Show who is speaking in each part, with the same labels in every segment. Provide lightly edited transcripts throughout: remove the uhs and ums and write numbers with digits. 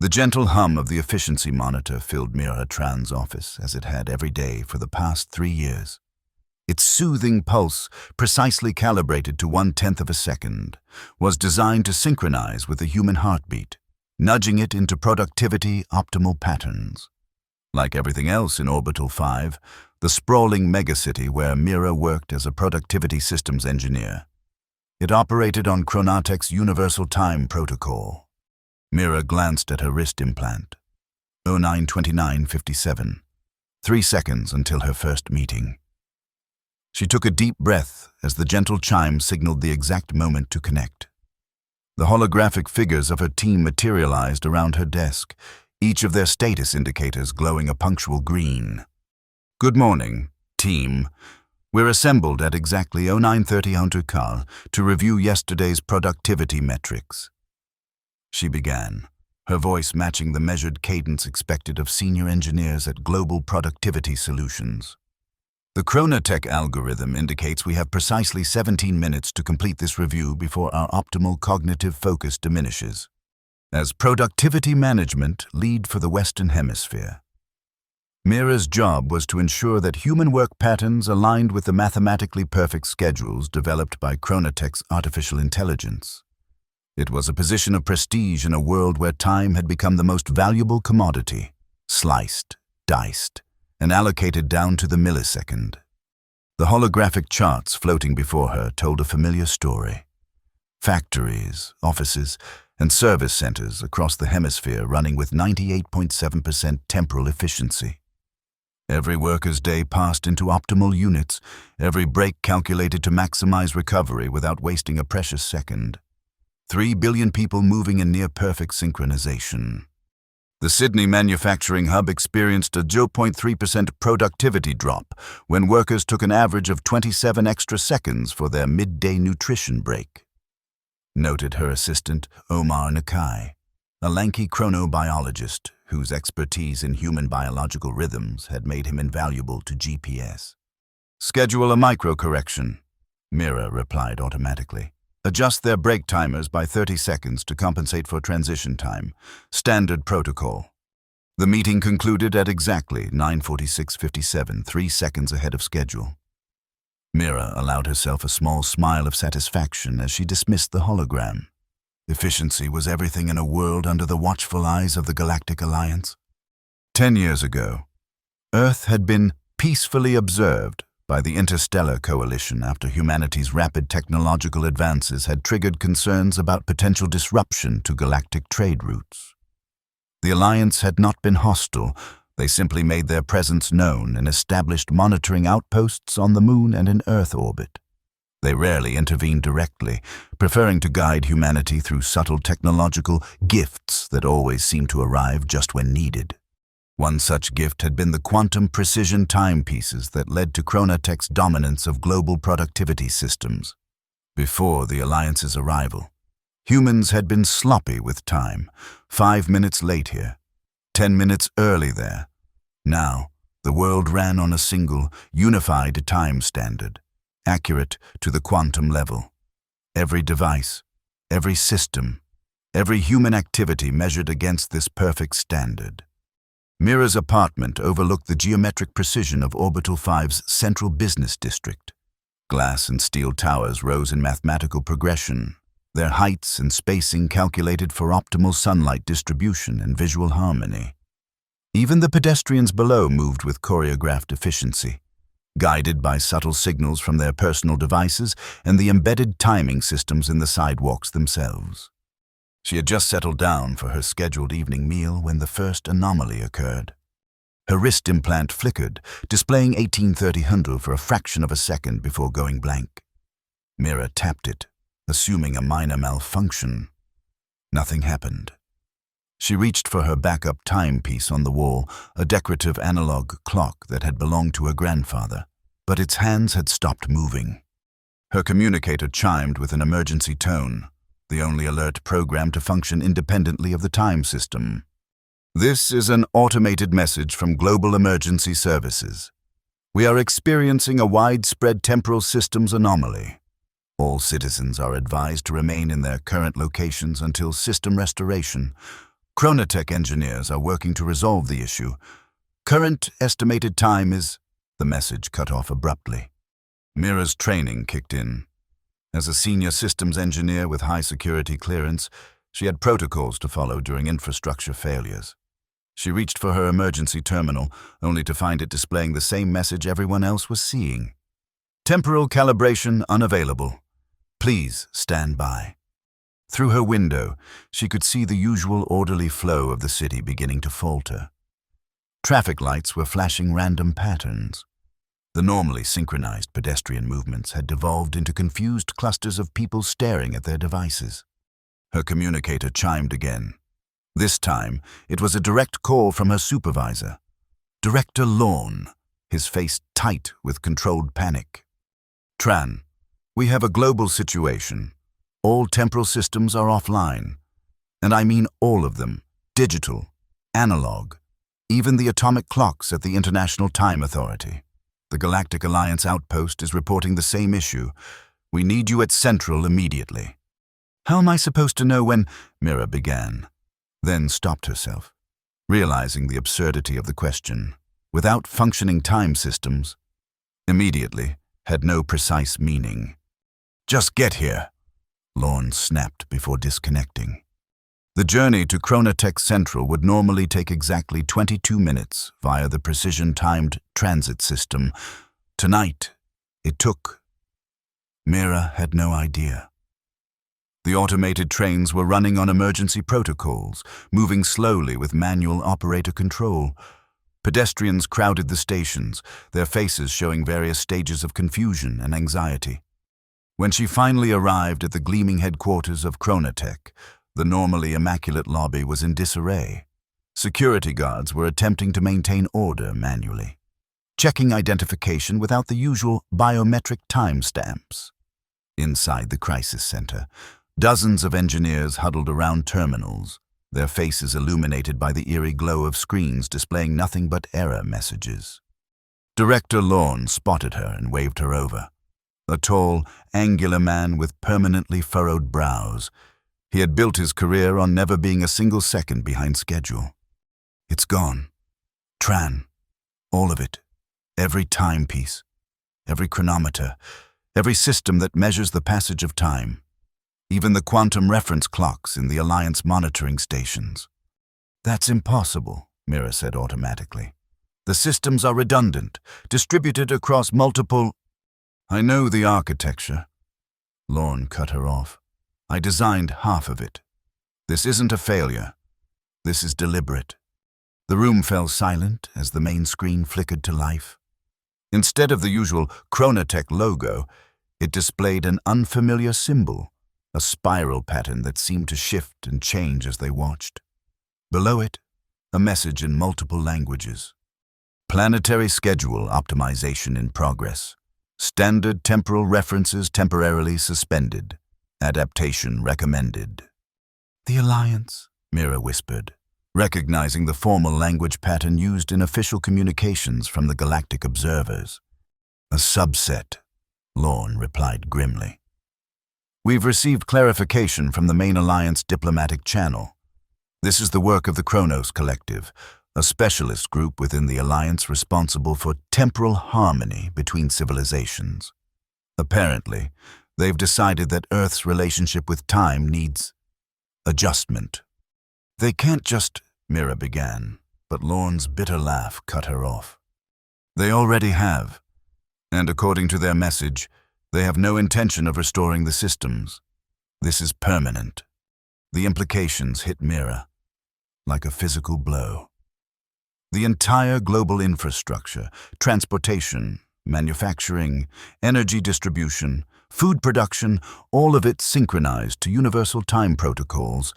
Speaker 1: The gentle hum of the efficiency monitor filled Mira Tran's office as it had every day for the past 3 years. Its soothing pulse, precisely calibrated to 1/10 of a second, was designed to synchronize with the human heartbeat, nudging it into productivity-optimal patterns. Like everything else in Orbital 5, the sprawling megacity where Mira worked as a productivity systems engineer, it operated on Chronatech's Universal Time Protocol. Mira glanced at her wrist implant. 09:29:57. 3 seconds until her first meeting. She took a deep breath as the gentle chime signaled the exact moment to connect. The holographic figures of her team materialized around her desk, each of their status indicators glowing a punctual green. "Good morning, team. We're assembled at exactly 09:30 Unterkal to review yesterday's productivity metrics," she began, her voice matching the measured cadence expected of senior engineers at Global Productivity Solutions. "The Chronatech algorithm indicates we have precisely 17 minutes to complete this review before our optimal cognitive focus diminishes. As productivity management lead for the Western Hemisphere, Mira's job was to ensure that human work patterns aligned with the mathematically perfect schedules developed by Chronatech's artificial intelligence. It was a position of prestige in a world where time had become the most valuable commodity, sliced, diced, and allocated down to the millisecond. The holographic charts floating before her told a familiar story. Factories, offices, and service centers across the hemisphere running with 98.7% temporal efficiency. Every worker's day passed into optimal units, every break calculated to maximize recovery without wasting a precious second. 3 billion people moving in near-perfect synchronization. The Sydney manufacturing hub experienced a 0.3% productivity drop when workers took an average of 27 extra seconds for their midday nutrition break, noted her assistant, Omar Nakai, a lanky chronobiologist whose expertise in human biological rhythms had made him invaluable to GPS. "Schedule a micro-correction," Mira replied automatically. "Adjust their break timers by 30 seconds to compensate for transition time. Standard protocol." The meeting concluded at exactly 9:46:57, 3 seconds ahead of schedule. Mira allowed herself a small smile of satisfaction as she dismissed the hologram. Efficiency was everything in a world under the watchful eyes of the Galactic Alliance. 10 years ago, Earth had been peacefully observed by the Interstellar Coalition after humanity's rapid technological advances had triggered concerns about potential disruption to galactic trade routes. The Alliance had not been hostile, they simply made their presence known and established monitoring outposts on the Moon and in Earth orbit. They rarely intervened directly, preferring to guide humanity through subtle technological gifts that always seemed to arrive just when needed. One such gift had been the quantum precision timepieces that led to Chronatech's dominance of global productivity systems. Before the Alliance's arrival, humans had been sloppy with time, 5 minutes late here, 10 minutes early there. Now, the world ran on a single, unified time standard, accurate to the quantum level. Every device, every system, every human activity measured against this perfect standard. Mira's apartment overlooked the geometric precision of Orbital 5's central business district. Glass and steel towers rose in mathematical progression, their heights and spacing calculated for optimal sunlight distribution and visual harmony. Even the pedestrians below moved with choreographed efficiency, guided by subtle signals from their personal devices and the embedded timing systems in the sidewalks themselves. She had just settled down for her scheduled evening meal when the first anomaly occurred. Her wrist implant flickered, displaying 18:30 Hundel for a fraction of a second before going blank. Mira tapped it, assuming a minor malfunction. Nothing happened. She reached for her backup timepiece on the wall, a decorative analog clock that had belonged to her grandfather, but its hands had stopped moving. Her communicator chimed with an emergency tone, the only alert programmed to function independently of the time system. "This is an automated message from Global Emergency Services. We are experiencing a widespread temporal systems anomaly. All citizens are advised to remain in their current locations until system restoration. Chronotech engineers are working to resolve the issue. Current estimated time is... The message cut off abruptly. Mira's training kicked in. As a senior systems engineer with high security clearance, she had protocols to follow during infrastructure failures. She reached for her emergency terminal, only to find it displaying the same message everyone else was seeing. Temporal calibration unavailable. Please stand by. Through her window, she could see the usual orderly flow of the city beginning to falter. Traffic lights were flashing random patterns. The normally synchronized pedestrian movements had devolved into confused clusters of people staring at their devices. Her communicator chimed again. This time, it was a direct call from her supervisor, Director Lorne, his face tight with controlled panic. Tran, we have a global situation. All temporal systems are offline. And I mean all of them, digital, analog, even the atomic clocks at the International Time Authority. The Galactic Alliance outpost is reporting the same issue. We need you at Central immediately. How am I supposed to know when... Mira began, then stopped herself, realizing the absurdity of the question. Without functioning time systems, immediately had no precise meaning. Just get here, Lorne snapped before disconnecting. The journey to Chronotech Central would normally take exactly 22 minutes via the precision-timed transit system. Tonight, it took... Mira had no idea. The automated trains were running on emergency protocols, moving slowly with manual operator control. Pedestrians crowded the stations, their faces showing various stages of confusion and anxiety. When she finally arrived at the gleaming headquarters of Chronotech, the normally immaculate lobby was in disarray. Security guards were attempting to maintain order manually, checking identification without the usual biometric timestamps. Inside the crisis center, dozens of engineers huddled around terminals, their faces illuminated by the eerie glow of screens displaying nothing but error messages. Director Lorne spotted her and waved her over. A tall, angular man with permanently furrowed brows. He had built his career on never being a single second behind schedule. It's gone. Tran. All of it. Every timepiece. Every chronometer. Every system that measures the passage of time. Even the quantum reference clocks in the Alliance monitoring stations. That's impossible, Mira said automatically. The systems are redundant, distributed across multiple... I know the architecture. Lorne cut her off. I designed half of it. This isn't a failure. This is deliberate. The room fell silent as the main screen flickered to life. Instead of the usual Chronotech logo, it displayed an unfamiliar symbol, a spiral pattern that seemed to shift and change as they watched. Below it, a message in multiple languages. Planetary schedule optimization in progress. Standard temporal references temporarily suspended. Adaptation recommended. The Alliance, Mira whispered, recognizing the formal language pattern used in official communications from the galactic observers. A subset, Lorne replied grimly. We've received clarification from the main Alliance diplomatic channel. This is the work of the Kronos Collective, a specialist group within the Alliance responsible for temporal harmony between civilizations. Apparently, they've decided that Earth's relationship with time needs adjustment. They can't just, Mira began, but Lorne's bitter laugh cut her off. They already have, and according to their message, they have no intention of restoring the systems. This is permanent. The implications hit Mira like a physical blow. The entire global infrastructure, transportation, manufacturing, energy distribution, food production, all of it synchronized to universal time protocols.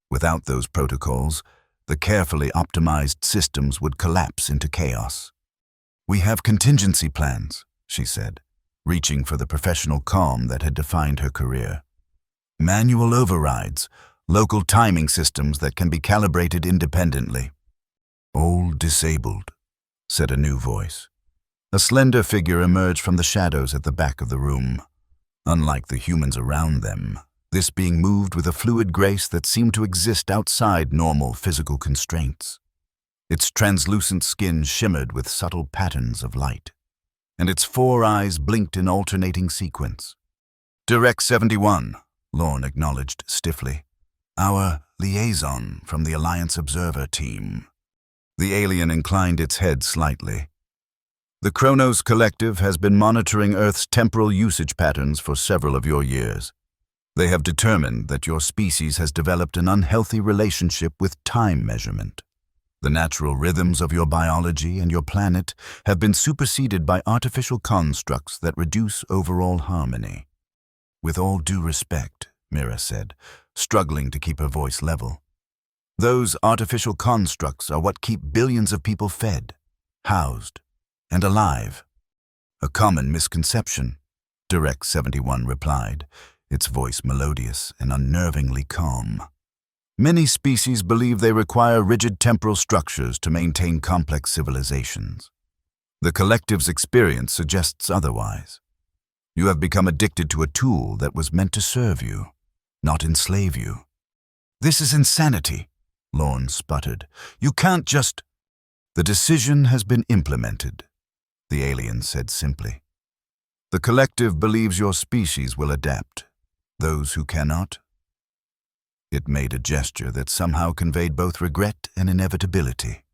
Speaker 1: Without those protocols, the carefully optimized systems would collapse into chaos. We have contingency plans, she said, reaching for the professional calm that had defined her career. Manual overrides, local timing systems that can be calibrated independently. All disabled, said a new voice. A slender figure emerged from the shadows at the back of the room. Unlike the humans around them, this being moved with a fluid grace that seemed to exist outside normal physical constraints. Its translucent skin shimmered with subtle patterns of light, and its 4 eyes blinked in alternating sequence. Direct 71, Lorne acknowledged stiffly. Our liaison from the Alliance Observer team. The alien inclined its head slightly. The Kronos Collective has been monitoring Earth's temporal usage patterns for several of your years. They have determined that your species has developed an unhealthy relationship with time measurement. The natural rhythms of your biology and your planet have been superseded by artificial constructs that reduce overall harmony. With all due respect, Mira said, struggling to keep her voice level. Those artificial constructs are what keep billions of people fed, housed, and alive. A common misconception, Direct 71 replied, its voice melodious and unnervingly calm. Many species believe they require rigid temporal structures to maintain complex civilizations. The collective's experience suggests otherwise. You have become addicted to a tool that was meant to serve you, not enslave you. This is insanity, Lorne sputtered. You can't just... The decision has been implemented, the alien said simply. The collective believes your species will adapt. Those who cannot... It made a gesture that somehow conveyed both regret and inevitability.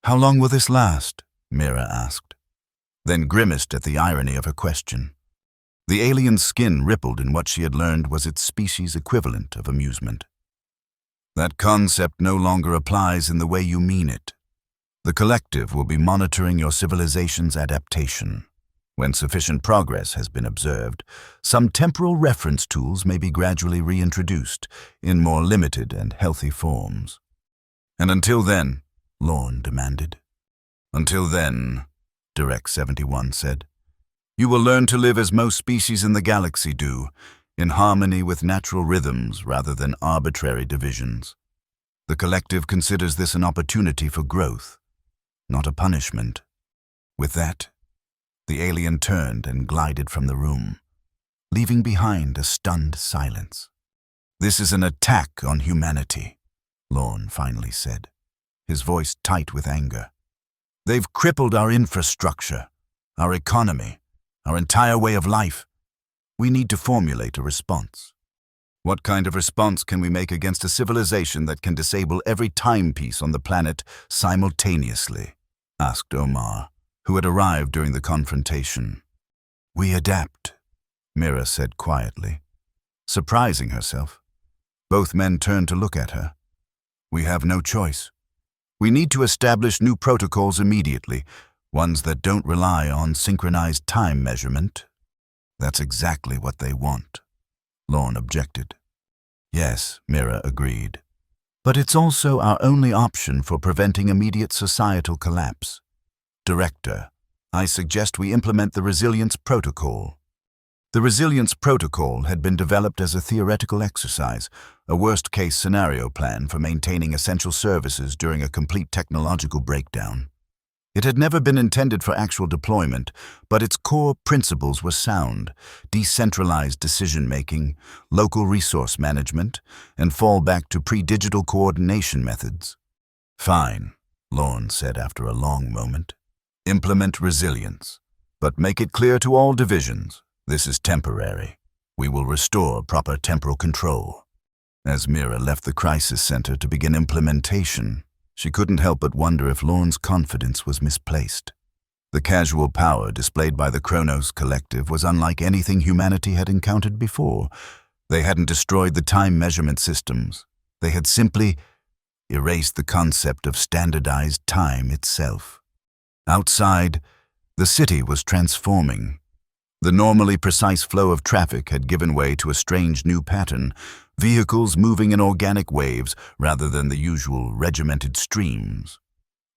Speaker 1: How long will this last? Mira asked, then grimaced at the irony of her question. The alien's skin rippled in what she had learned was its species' equivalent of amusement. That concept no longer applies in the way you mean it. The collective will be monitoring your civilization's adaptation. When sufficient progress has been observed, some temporal reference tools may be gradually reintroduced in more limited and healthy forms. And until then, Lorne demanded. Until then, Direct 71 said, you will learn to live as most species in the galaxy do, in harmony with natural rhythms rather than arbitrary divisions. The collective considers this an opportunity for growth, not a punishment. With that, the alien turned and glided from the room, leaving behind a stunned silence. This is an attack on humanity, Lorne finally said, his voice tight with anger. They've crippled our infrastructure, our economy, our entire way of life. We need to formulate a response. What kind of response can we make against a civilization that can disable every timepiece on the planet simultaneously? Asked Omar, who had arrived during the confrontation. We adapt, Mira said quietly, surprising herself. Both men turned to look at her. We have no choice. We need to establish new protocols immediately, ones that don't rely on synchronized time measurement. That's exactly what they want, Lorne objected. Yes, Mira agreed. But it's also our only option for preventing immediate societal collapse. Director, I suggest we implement the Resilience Protocol. The Resilience Protocol had been developed as a theoretical exercise, a worst-case scenario plan for maintaining essential services during a complete technological breakdown. It had never been intended for actual deployment, but its core principles were sound: decentralized decision-making, local resource management, and fallback to pre-digital coordination methods. Fine, Lorne said after a long moment. Implement resilience, but make it clear to all divisions. This is temporary. We will restore proper temporal control. As Mira left the crisis center to begin implementation, she couldn't help but wonder if Lorne's confidence was misplaced. The casual power displayed by the Kronos Collective was unlike anything humanity had encountered before. They hadn't destroyed the time measurement systems. They had simply erased the concept of standardized time itself. Outside, the city was transforming. The normally precise flow of traffic had given way to a strange new pattern, vehicles moving in organic waves rather than the usual regimented streams.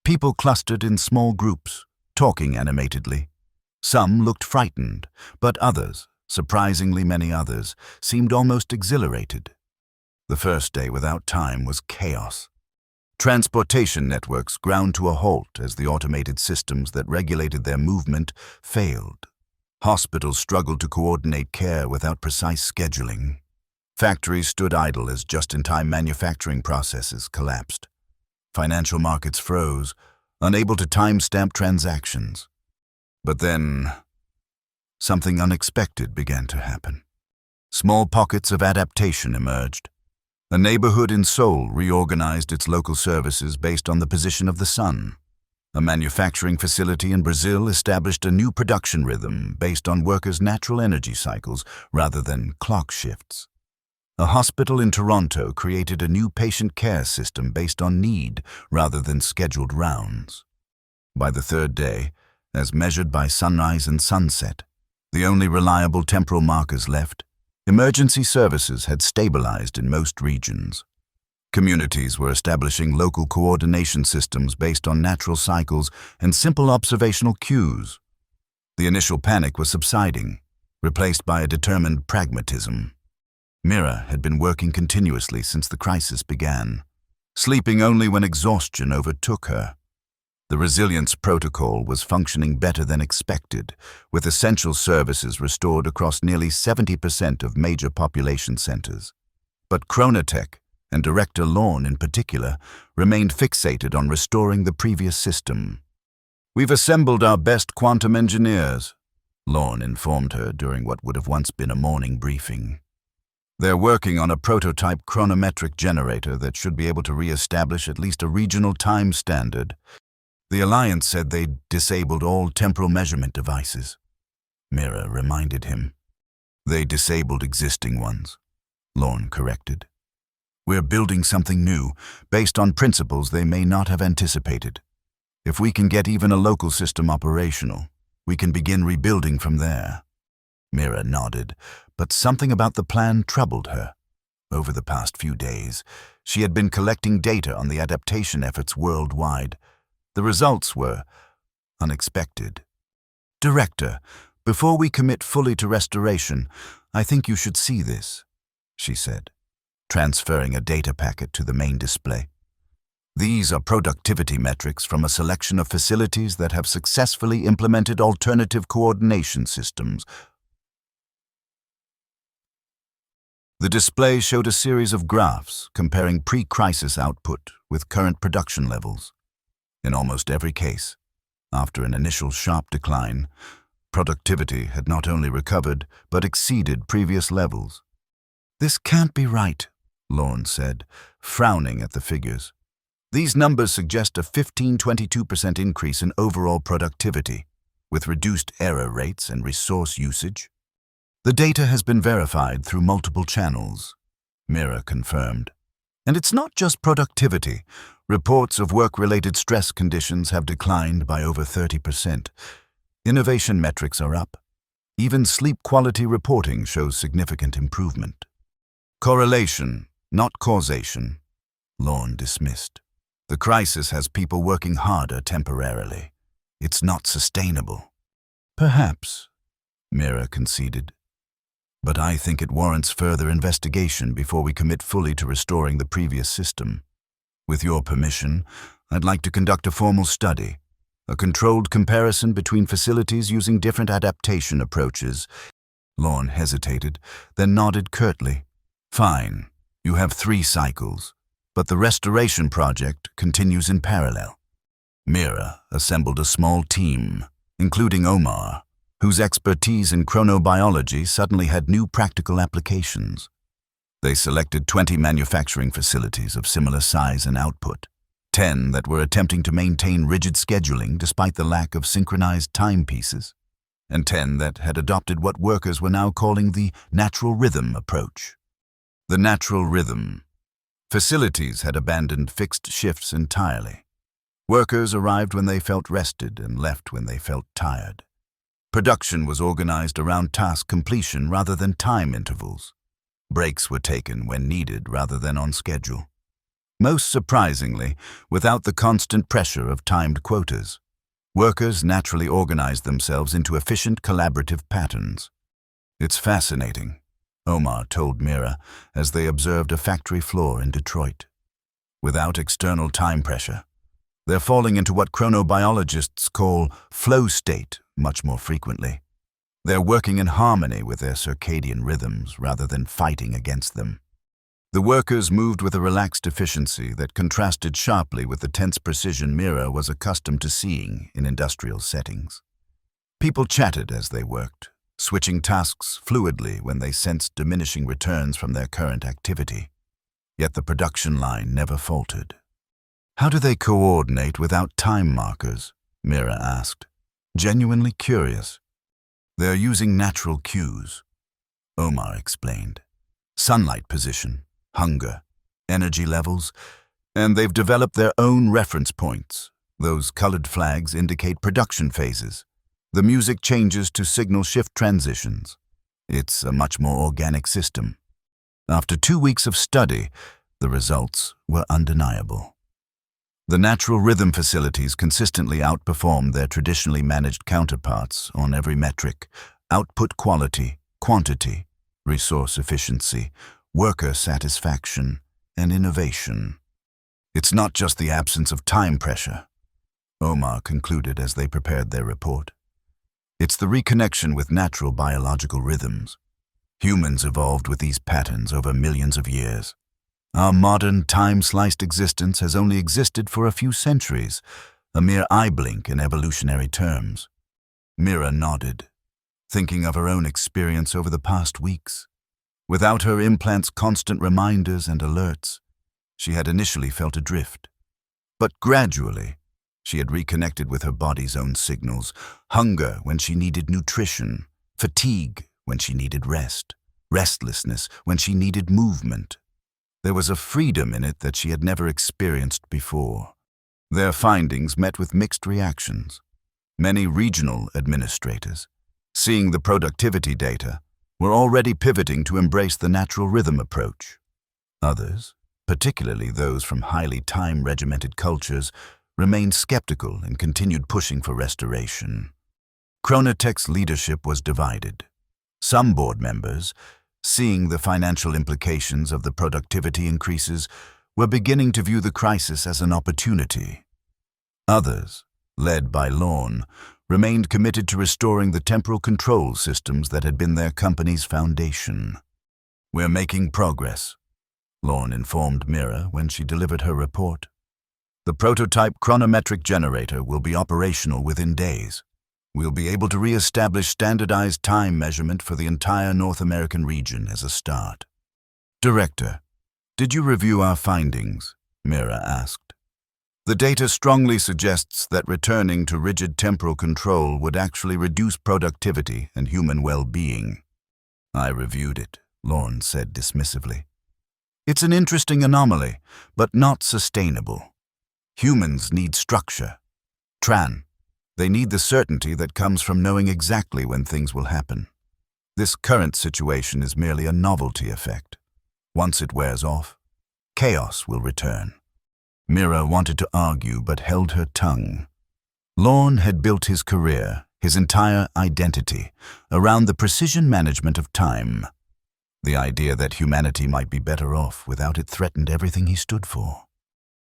Speaker 1: People clustered in small groups, talking animatedly. Some looked frightened, but others, surprisingly many others, seemed almost exhilarated. The first day without time was chaos. Transportation networks ground to a halt as the automated systems that regulated their movement failed. Hospitals struggled to coordinate care without precise scheduling. Factories stood idle as just-in-time manufacturing processes collapsed. Financial markets froze, unable to timestamp transactions. But then, something unexpected began to happen. Small pockets of adaptation emerged. A neighborhood in Seoul reorganized its local services based on the position of the sun. A manufacturing facility in Brazil established a new production rhythm based on workers' natural energy cycles rather than clock shifts. A hospital in Toronto created a new patient care system based on need rather than scheduled rounds. By the third day, as measured by sunrise and sunset, the only reliable temporal markers left, emergency services had stabilized in most regions. Communities were establishing local coordination systems based on natural cycles and simple observational cues. The initial panic was subsiding, replaced by a determined pragmatism. Mira had been working continuously since the crisis began, sleeping only when exhaustion overtook her. The resilience protocol was functioning better than expected, with essential services restored across nearly 70% of major population centers. But Chronotech, and Director Lorne in particular, remained fixated on restoring the previous system. "We've assembled our best quantum engineers," Lorne informed her during what would have once been a morning briefing. "They're working on a prototype chronometric generator that should be able to re-establish at least a regional time standard. The Alliance said they'd disabled all temporal measurement devices." Mira reminded him. "They disabled existing ones," Lorne corrected. "We're building something new, based on principles they may not have anticipated. If we can get even a local system operational, we can begin rebuilding from there." Mira nodded, but something about the plan troubled her. Over the past few days, she had been collecting data on the adaptation efforts worldwide. The results were unexpected. "Director, before we commit fully to restoration, I think you should see this," she said, transferring a data packet to the main display. "These are productivity metrics from a selection of facilities that have successfully implemented alternative coordination systems." The display showed a series of graphs comparing pre-crisis output with current production levels. In almost every case, after an initial sharp decline, productivity had not only recovered but exceeded previous levels. "This can't be right," Lorne said, frowning at the figures. "These numbers suggest a 15–22% increase in overall productivity, with reduced error rates and resource usage." "The data has been verified through multiple channels," Mira confirmed. "And it's not just productivity. Reports of work-related stress conditions have declined by over 30%. Innovation metrics are up. Even sleep quality reporting shows significant improvement." "Correlation, not causation," Lorne dismissed. "The crisis has people working harder temporarily. It's not sustainable." "Perhaps," Mira conceded. "But I think it warrants further investigation before we commit fully to restoring the previous system. With your permission, I'd like to conduct a formal study, a controlled comparison between facilities using different adaptation approaches." Lorne hesitated, then nodded curtly. "Fine, you have 3 cycles, but the restoration project continues in parallel." Mira assembled a small team, including Omar, whose expertise in chronobiology suddenly had new practical applications. They selected 20 manufacturing facilities of similar size and output, 10 that were attempting to maintain rigid scheduling despite the lack of synchronized timepieces, and 10 that had adopted what workers were now calling the natural rhythm approach. The natural rhythm. Facilities had abandoned fixed shifts entirely. Workers arrived when they felt rested and left when they felt tired. Production was organized around task completion rather than time intervals. Breaks were taken when needed rather than on schedule. Most surprisingly, without the constant pressure of timed quotas, workers naturally organized themselves into efficient collaborative patterns. "It's fascinating," Omar told Mira as they observed a factory floor in Detroit. "Without external time pressure, they're falling into what chronobiologists call flow state much more frequently. They're working in harmony with their circadian rhythms rather than fighting against them. The workers moved with a relaxed efficiency that contrasted sharply with the tense precision Mira was accustomed to seeing in industrial settings. People chatted as they worked, switching tasks fluidly when they sensed diminishing returns from their current activity. Yet the production line never faltered. "How do they coordinate without time markers?" Mira asked, genuinely curious. "They're using natural cues," Omar explained. "Sunlight position, hunger, energy levels, and they've developed their own reference points. Those colored flags indicate production phases. The music changes to signal shift transitions. It's a much more organic system." After 2 weeks of study, the results were undeniable. The natural rhythm facilities consistently outperformed their traditionally managed counterparts on every metric: output quality, quantity, resource efficiency, worker satisfaction, and innovation. "It's not just the absence of time pressure," Omar concluded as they prepared their report. "It's the reconnection with natural biological rhythms. Humans evolved with these patterns over millions of years. Our modern, time-sliced existence has only existed for a few centuries, a mere eye blink in evolutionary terms." Mira nodded, thinking of her own experience over the past weeks. Without her implant's constant reminders and alerts, she had initially felt adrift. But gradually, she had reconnected with her body's own signals: hunger when she needed nutrition, fatigue when she needed rest, restlessness when she needed movement. There was a freedom in it that she had never experienced before. Their findings met with mixed reactions. Many regional administrators, seeing the productivity data, were already pivoting to embrace the natural rhythm approach. Others, particularly those from highly time-regimented cultures, remained skeptical and continued pushing for restoration. Chronotech's leadership was divided. Some board members, seeing the financial implications of the productivity increases, were beginning to view the crisis as an opportunity. Others, led by Lorne, remained committed to restoring the temporal control systems that had been their company's foundation. "We're making progress," Lorne informed Mira when she delivered her report. "The prototype chronometric generator will be operational within days. We'll be able to re-establish standardized time measurement for the entire North American region as a start." "Director, did you review our findings?" Mira asked. "The data strongly suggests that returning to rigid temporal control would actually reduce productivity and human well-being." "I reviewed it," Lorne said dismissively. "It's an interesting anomaly, but not sustainable. Humans need structure. Tran, they need the certainty that comes from knowing exactly when things will happen. This current situation is merely a novelty effect. Once it wears off, chaos will return." Mira wanted to argue but held her tongue. Lorne had built his career, his entire identity, around the precision management of time. The idea that humanity might be better off without it threatened everything he stood for.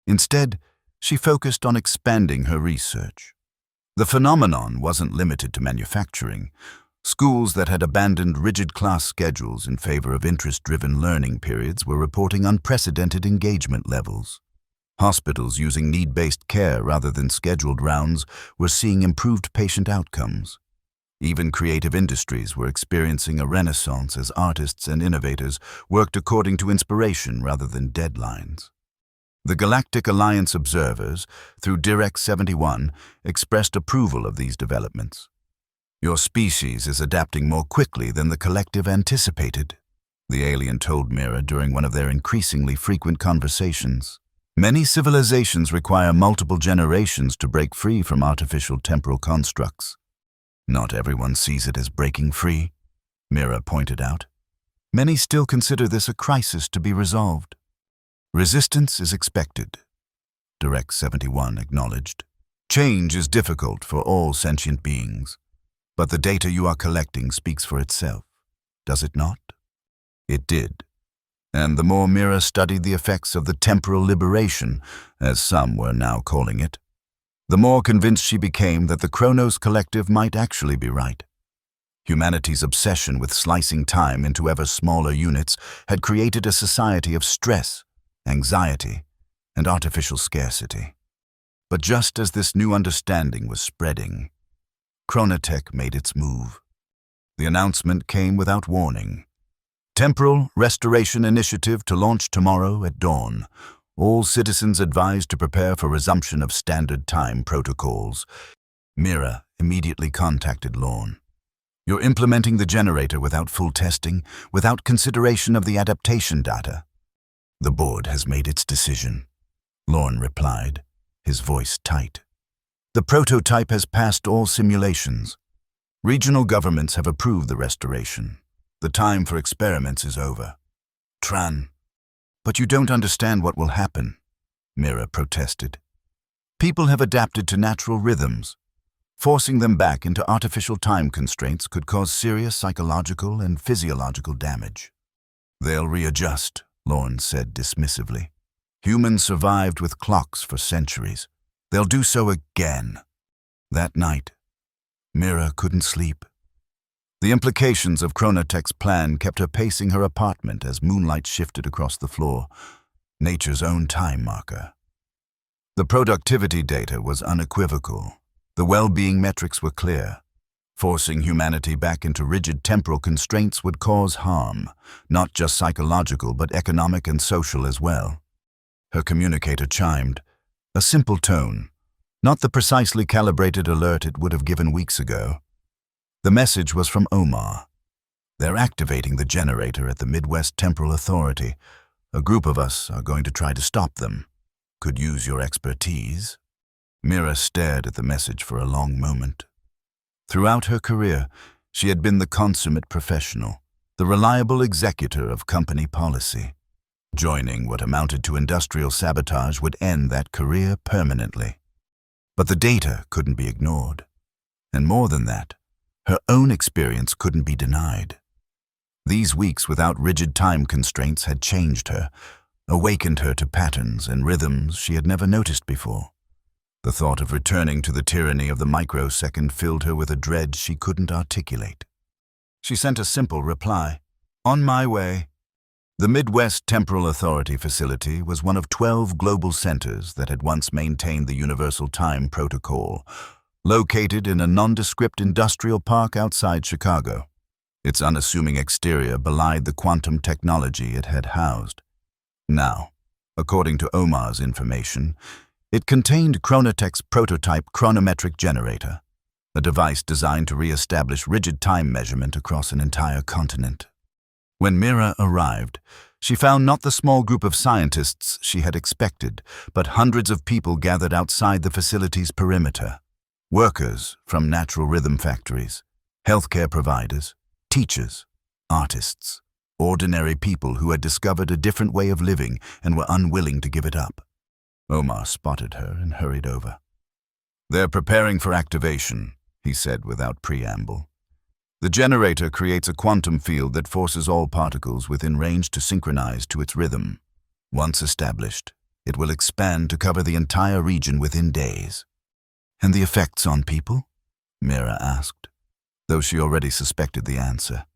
Speaker 1: Instead, she focused on expanding her research. The phenomenon wasn't limited to manufacturing. Schools that had abandoned rigid class schedules in favor of interest-driven learning periods were reporting unprecedented engagement levels. Hospitals using need-based care rather than scheduled rounds were seeing improved patient outcomes. Even creative industries were experiencing a renaissance as artists and innovators worked according to inspiration rather than deadlines. The Galactic Alliance observers, through Direct 71, expressed approval of these developments. "Your species is adapting more quickly than the collective anticipated," the alien told Mira during one of their increasingly frequent conversations. "Many civilizations require multiple generations to break free from artificial temporal constructs. Not everyone sees it as breaking free," Mira pointed out. "Many still consider this a crisis to be resolved." "Resistance is expected," Direct 71 acknowledged. "Change is difficult for all sentient beings, but the data you are collecting speaks for itself, does it not?" It did. And the more Mira studied the effects of the temporal liberation, as some were now calling it, the more convinced she became that the Chronos Collective might actually be right. Humanity's obsession with slicing time into ever smaller units had created a society of stress, anxiety, and artificial scarcity. But just as this new understanding was spreading, Chronotech made its move. The announcement came without warning. Temporal Restoration Initiative to launch tomorrow at dawn. All citizens advised to prepare for resumption of standard time protocols. Mira immediately contacted Lorne. You're implementing the generator without full testing, without consideration of the adaptation data. The board has made its decision, Lorne replied, his voice tight. The prototype has passed all simulations. Regional governments have approved the restoration. The time for experiments is over. Tran. But you don't understand what will happen, Mira protested. People have adapted to natural rhythms. Forcing them back into artificial time constraints could cause serious psychological and physiological damage. They'll readjust, Lorne said dismissively. Humans survived with clocks for centuries. They'll do so again. That night, Mira couldn't sleep. The implications of Chronotech's plan kept her pacing her apartment as moonlight shifted across the floor, nature's own time marker. The productivity data was unequivocal. The well-being metrics were clear. Forcing humanity back into rigid temporal constraints would cause harm, not just psychological but economic and social as well. Her communicator chimed, a simple tone, not the precisely calibrated alert it would have given weeks ago. The message was from Omar. They're activating the generator at the Midwest Temporal Authority. A group of us are going to try to stop them. Could use your expertise. Mira stared at the message for a long moment. Throughout her career, she had been the consummate professional, the reliable executor of company policy. Joining what amounted to industrial sabotage would end that career permanently. But the data couldn't be ignored. And more than that, her own experience couldn't be denied. These weeks without rigid time constraints had changed her, awakened her to patterns and rhythms she had never noticed before. The thought of returning to the tyranny of the microsecond filled her with a dread she couldn't articulate. She sent a simple reply, on my way. The Midwest Temporal Authority facility was one of 12 global centers that had once maintained the Universal Time Protocol, located in a nondescript industrial park outside Chicago. Its unassuming exterior belied the quantum technology it had housed. Now, according to Omar's information, it contained Chronotech's prototype chronometric generator, a device designed to re-establish rigid time measurement across an entire continent. When Mira arrived, she found not the small group of scientists she had expected, but hundreds of people gathered outside the facility's perimeter. Workers from natural rhythm factories, healthcare providers, teachers, artists, ordinary people who had discovered a different way of living and were unwilling to give it up. Omar spotted her and hurried over. They're preparing for activation, he said without preamble. The generator creates a quantum field that forces all particles within range to synchronize to its rhythm. Once established, it will expand to cover the entire region within days. And the effects on people? Mira asked, though she already suspected the answer.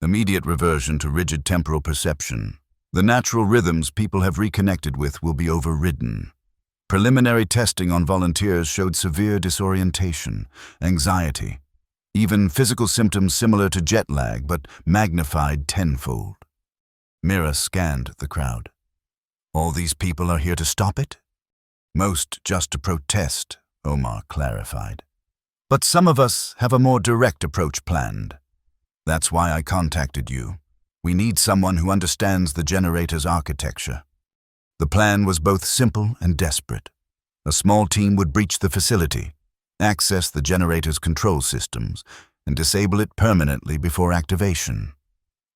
Speaker 1: Immediate reversion to rigid temporal perception. The natural rhythms people have reconnected with will be overridden. Preliminary testing on volunteers showed severe disorientation, anxiety, even physical symptoms similar to jet lag but magnified tenfold. Mira scanned the crowd. All these people are here to stop it? Most just to protest, Omar clarified. But some of us have a more direct approach planned. That's why I contacted you. We need someone who understands the generator's architecture. The plan was both simple and desperate. A small team would breach the facility, access the generator's control systems, and disable it permanently before activation.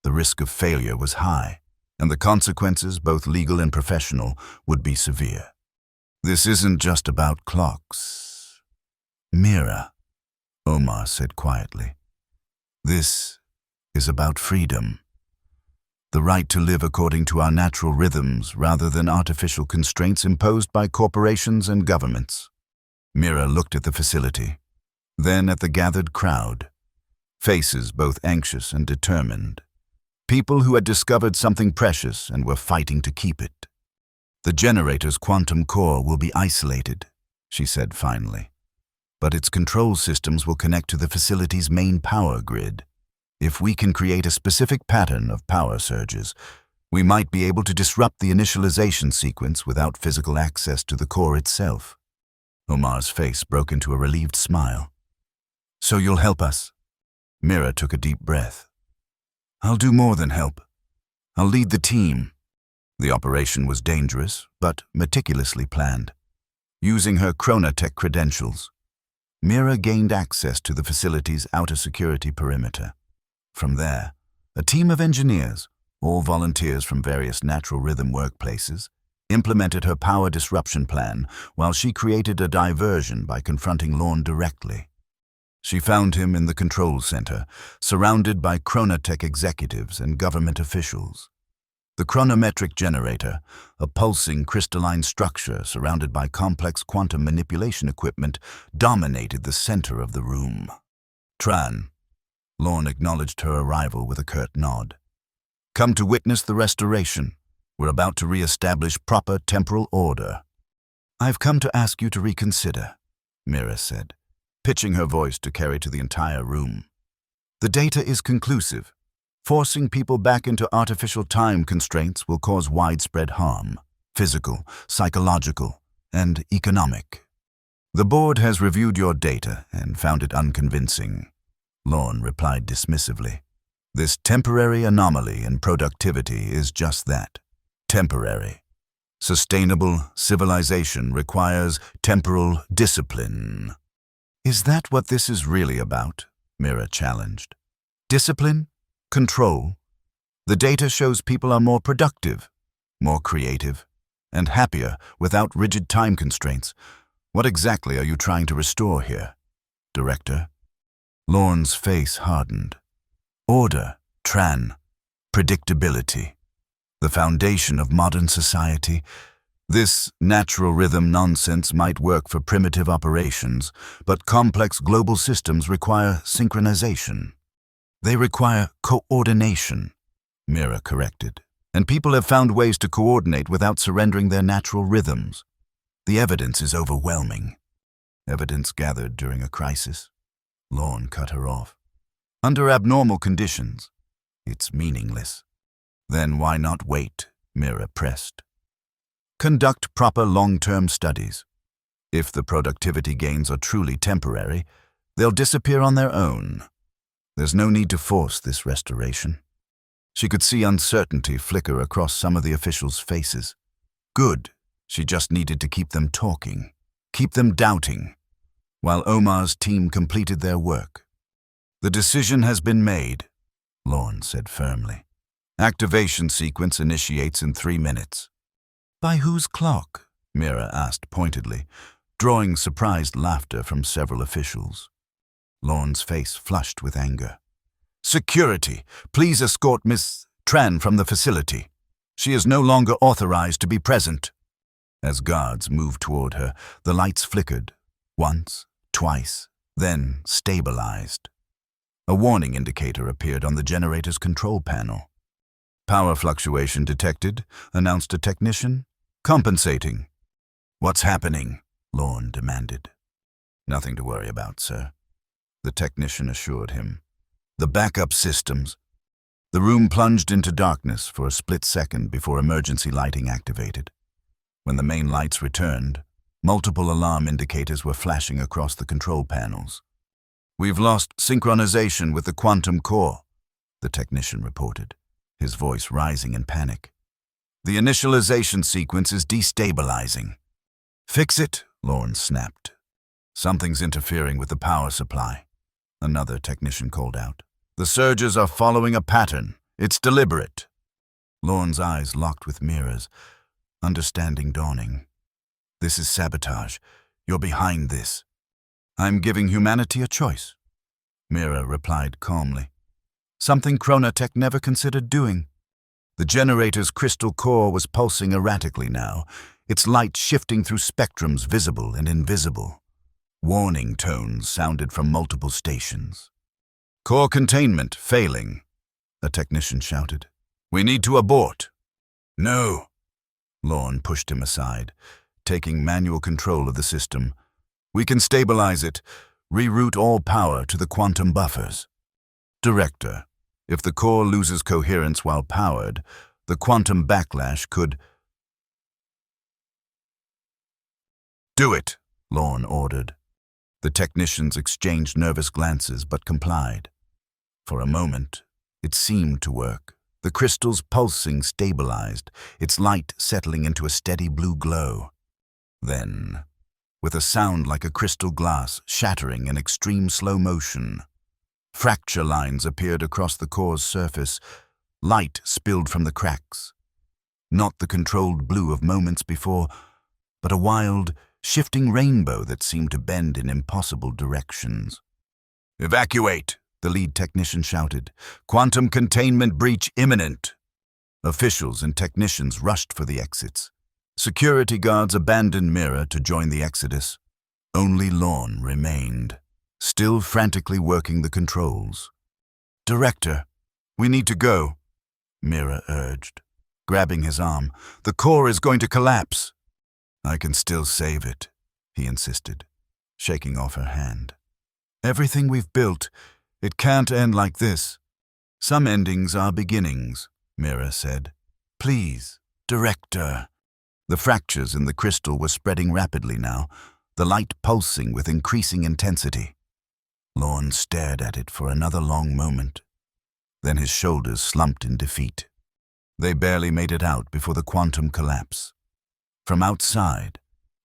Speaker 1: The risk of failure was high, and the consequences, both legal and professional, would be severe. This isn't just about clocks. Mira, Omar said quietly. This is about freedom. The right to live according to our natural rhythms rather than artificial constraints imposed by corporations and governments. Mira looked at the facility, then at the gathered crowd. faces both anxious and determined. People who had discovered something precious and were fighting to keep it. "The generator's quantum core will be isolated," she said finally. "But its control systems will connect to the facility's main power grid. If we can create a specific pattern of power surges, we might be able to disrupt the initialization sequence without physical access to the core itself." Omar's face broke into a relieved smile. "So you'll help us?" Mira took a deep breath. "I'll do more than help. I'll lead the team." The operation was dangerous, but meticulously planned. Using her Chronotech credentials, Mira gained access to the facility's outer security perimeter. From there, a team of engineers, all volunteers from various natural rhythm workplaces, implemented her power disruption plan while she created a diversion by confronting Lorne directly. She found him in the control center, surrounded by Chronotech executives and government officials. The chronometric generator, a pulsing crystalline structure surrounded by complex quantum manipulation equipment, dominated the center of the room. "Tran." Lorne acknowledged her arrival with a curt nod. "Come to witness the restoration. We're about to re-establish proper temporal order." "I've come to ask you to reconsider," Mira said, pitching her voice to carry to the entire room. "The data is conclusive. Forcing people back into artificial time constraints will cause widespread harm, physical, psychological, and economic. The board has reviewed your data and found it unconvincing," Lorne replied dismissively. "This temporary anomaly in productivity is just that, temporary. Sustainable civilization requires temporal discipline." "Is that what this is really about?" Mira challenged. "Discipline? Control? The data shows people are more productive, more creative, and happier without rigid time constraints. What exactly are you trying to restore here, Director?" Lorne's face hardened. "Order, Tran. Predictability. The foundation of modern society. This natural rhythm nonsense might work for primitive operations, but complex global systems require synchronization. They require coordination," Mira corrected. "And people have found ways to coordinate without surrendering their natural rhythms. The evidence is overwhelming." "Evidence gathered during a crisis?" Lorne cut her off. "Under abnormal conditions, it's meaningless." "Then why not wait?" Mira pressed. "Conduct proper long-term studies. If the productivity gains are truly temporary, they'll disappear on their own. There's no need to force this restoration." She could see uncertainty flicker across some of the officials' faces. Good. She just needed to keep them talking, keep them doubting, while Omar's team completed their work. "The decision has been made," Lorne said firmly. "Activation sequence initiates in 3 minutes. "By whose clock?" Mira asked pointedly, drawing surprised laughter from several officials. Lorne's face flushed with anger. "Security, please escort Miss Tran from the facility. She is no longer authorized to be present." As guards moved toward her, the lights flickered, once, twice, then stabilized. A warning indicator appeared on the generator's control panel. "Power fluctuation detected," announced a technician. "Compensating." "What's happening?" Lorne demanded. "Nothing to worry about, sir," the technician assured him. "The backup systems." The room plunged into darkness for a split second before emergency lighting activated. When the main lights returned, multiple alarm indicators were flashing across the control panels. "We've lost synchronization with the quantum core," the technician reported, his voice rising in panic. "The initialization sequence is destabilizing." "Fix it," Lorne snapped. "Something's interfering with the power supply," another technician called out. "The surges are following a pattern. It's deliberate." Lorne's eyes locked with Mira's, understanding dawning. "This is sabotage. You're behind this." "I'm giving humanity a choice," Mira replied calmly. "Something Chronotech never considered doing." The generator's crystal core was pulsing erratically now, its light shifting through spectrums visible and invisible. Warning tones sounded from multiple stations. Core containment failing, a technician shouted. We need to abort. No. Lorne pushed him aside, taking manual control of the system. We can stabilize it, reroute all power to the quantum buffers. Director, if the core loses coherence while powered, the quantum backlash could... Do it, Lorne ordered. The technicians exchanged nervous glances but complied. For a moment, it seemed to work. The crystal's pulsing stabilized, its light settling into a steady blue glow. Then, with a sound like a crystal glass shattering in extreme slow motion, fracture lines appeared across the core's surface. Light spilled from the cracks. Not the controlled blue of moments before, but a wild, shifting rainbow that seemed to bend in impossible directions. Evacuate, the lead technician shouted. Quantum containment breach imminent. Officials and technicians rushed for the exits. Security guards abandoned Mira to join the exodus. Only Lorne remained, still frantically working the controls. Director, we need to go, Mira urged, grabbing his arm. The core is going to collapse. I can still save it, he insisted, shaking off her hand. Everything we've built, it can't end like this. Some endings are beginnings, Mira said. Please, Director. The fractures in the crystal were spreading rapidly now, the light pulsing with increasing intensity. Lorne stared at it for another long moment. Then his shoulders slumped in defeat. They barely made it out before the quantum collapse. From outside,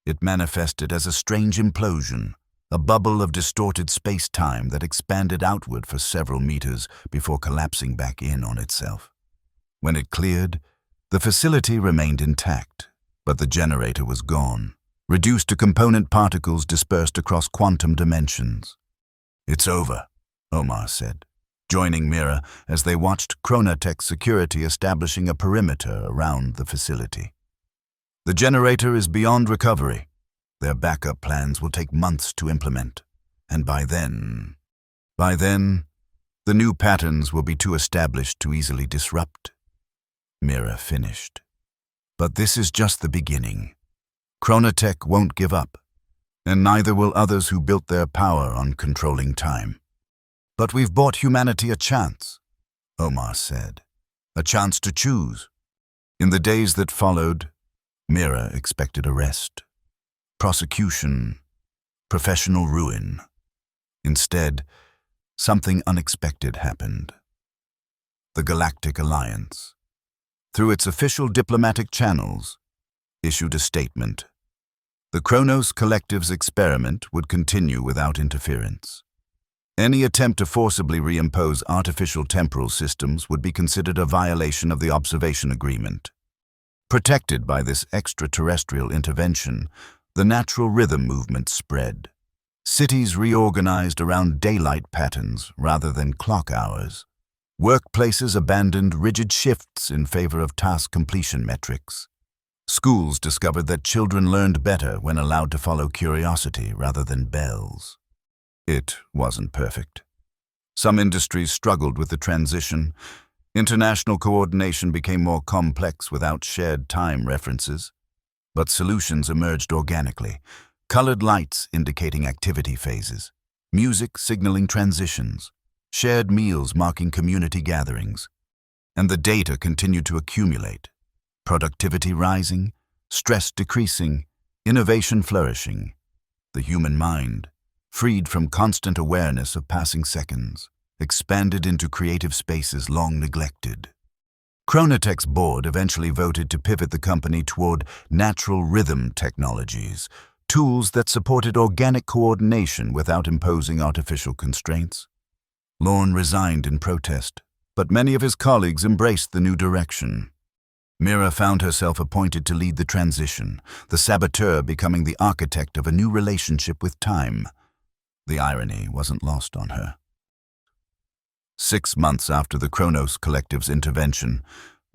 Speaker 1: it manifested as a strange implosion, a bubble of distorted space-time that expanded outward for several meters before collapsing back in on itself. When it cleared, the facility remained intact, but the generator was gone, reduced to component particles dispersed across quantum dimensions. It's over, Omar said, joining Mira as they watched Chronotech security establishing a perimeter around the facility. The generator is beyond recovery. Their backup plans will take months to implement, and by then, the new patterns will be too established to easily disrupt. Mira finished. But this is just the beginning. Chronotech won't give up, and neither will others who built their power on controlling time. But we've bought humanity a chance, Omar said. A chance to choose. In the days that followed, Mira expected arrest, prosecution, professional ruin. Instead, something unexpected happened. The Galactic Alliance, through its official diplomatic channels, issued a statement. The Kronos Collective's experiment would continue without interference. Any attempt to forcibly reimpose artificial temporal systems would be considered a violation of the observation agreement. Protected by this extraterrestrial intervention, the natural rhythm movement spread. Cities reorganized around daylight patterns rather than clock hours. Workplaces abandoned rigid shifts in favor of task completion metrics. Schools discovered that children learned better when allowed to follow curiosity rather than bells. It wasn't perfect. Some industries struggled with the transition. International coordination became more complex without shared time references. But solutions emerged organically. Colored lights indicating activity phases, music signaling transitions, shared meals marking community gatherings. And the data continued to accumulate. Productivity rising, stress decreasing, innovation flourishing. The human mind, freed from constant awareness of passing seconds, expanded into creative spaces long neglected. Chronotech's board eventually voted to pivot the company toward natural rhythm technologies, tools that supported organic coordination without imposing artificial constraints. Lorne resigned in protest, but many of his colleagues embraced the new direction. Mira found herself appointed to lead the transition, the saboteur becoming the architect of a new relationship with time. The irony wasn't lost on her. 6 months after the Kronos Collective's intervention,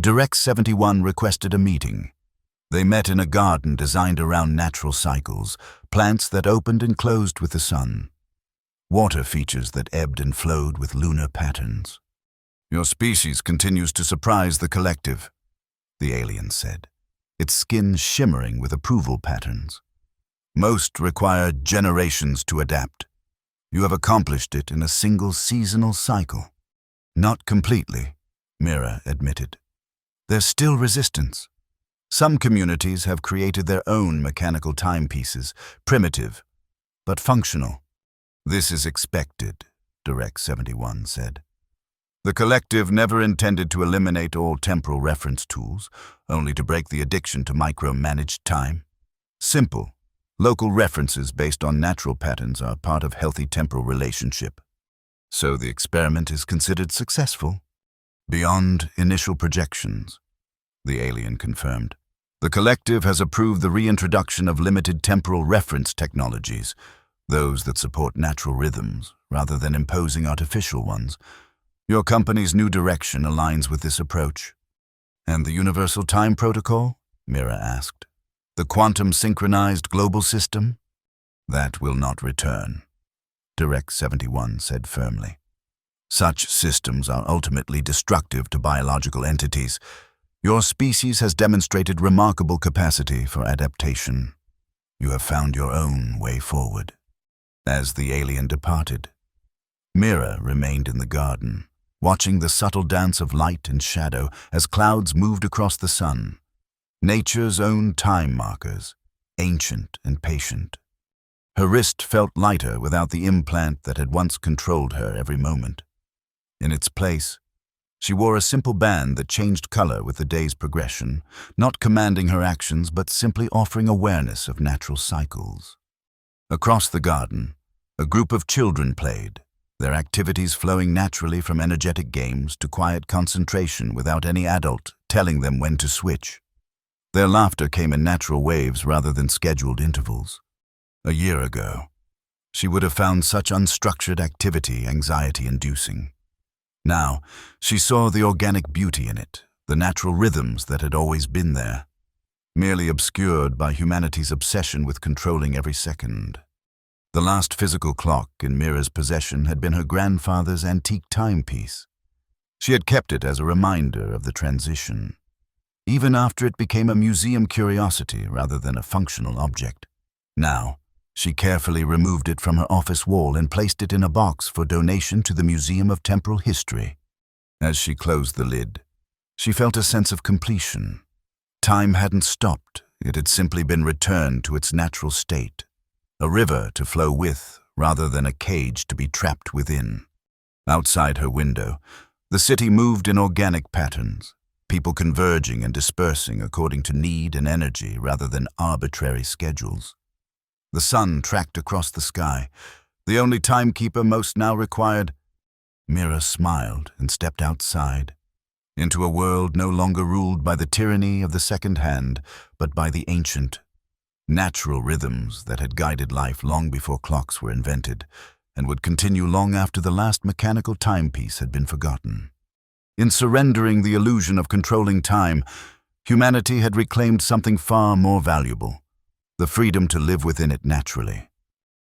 Speaker 1: Direct 71 requested a meeting. They met in a garden designed around natural cycles, plants that opened and closed with the sun. water features that ebbed and flowed with lunar patterns. "Your species continues to surprise the collective," the alien said, its skin shimmering with approval patterns. "Most require generations to adapt. You have accomplished it in a single seasonal cycle." "Not completely," Mira admitted. "There's still resistance. Some communities have created their own mechanical timepieces, primitive, but functional." "This is expected," Direct 71 said. "The collective never intended to eliminate all temporal reference tools, only to break the addiction to micromanaged time. Simple, local references based on natural patterns are part of healthy temporal relationship. So the experiment is considered successful." "Beyond initial projections," the alien confirmed. "The collective has approved the reintroduction of limited temporal reference technologies, those that support natural rhythms rather than imposing artificial ones. Your company's new direction aligns with this approach." "And the Universal Time Protocol?" Mira asked. "The quantum-synchronized global system?" "That will not return," Direct 71 said firmly. "Such systems are ultimately destructive to biological entities. Your species has demonstrated remarkable capacity for adaptation. You have found your own way forward." As the alien departed, Mira remained in the garden, watching the subtle dance of light and shadow as clouds moved across the sun. Nature's own time markers, ancient and patient. Her wrist felt lighter without the implant that had once controlled her every moment. In its place, she wore a simple band that changed color with the day's progression, not commanding her actions but simply offering awareness of natural cycles. Across the garden, a group of children played, their activities flowing naturally from energetic games to quiet concentration without any adult telling them when to switch. Their laughter came in natural waves rather than scheduled intervals. A year ago, she would have found such unstructured activity anxiety-inducing. Now, she saw the organic beauty in it, the natural rhythms that had always been there, merely obscured by humanity's obsession with controlling every second. The last physical clock in Mira's possession had been her grandfather's antique timepiece. She had kept it as a reminder of the transition, even after it became a museum curiosity rather than a functional object. Now, she carefully removed it from her office wall and placed it in a box for donation to the Museum of Temporal History. As she closed the lid, she felt a sense of completion. Time hadn't stopped, it had simply been returned to its natural state. A river to flow with, rather than a cage to be trapped within. Outside her window, the city moved in organic patterns, people converging and dispersing according to need and energy rather than arbitrary schedules. The sun tracked across the sky, the only timekeeper most now required. Mira smiled and stepped outside, into a world no longer ruled by the tyranny of the second hand, but by the ancient, natural rhythms that had guided life long before clocks were invented and would continue long after the last mechanical timepiece had been forgotten. In surrendering the illusion of controlling time, humanity had reclaimed something far more valuable, the freedom to live within it naturally.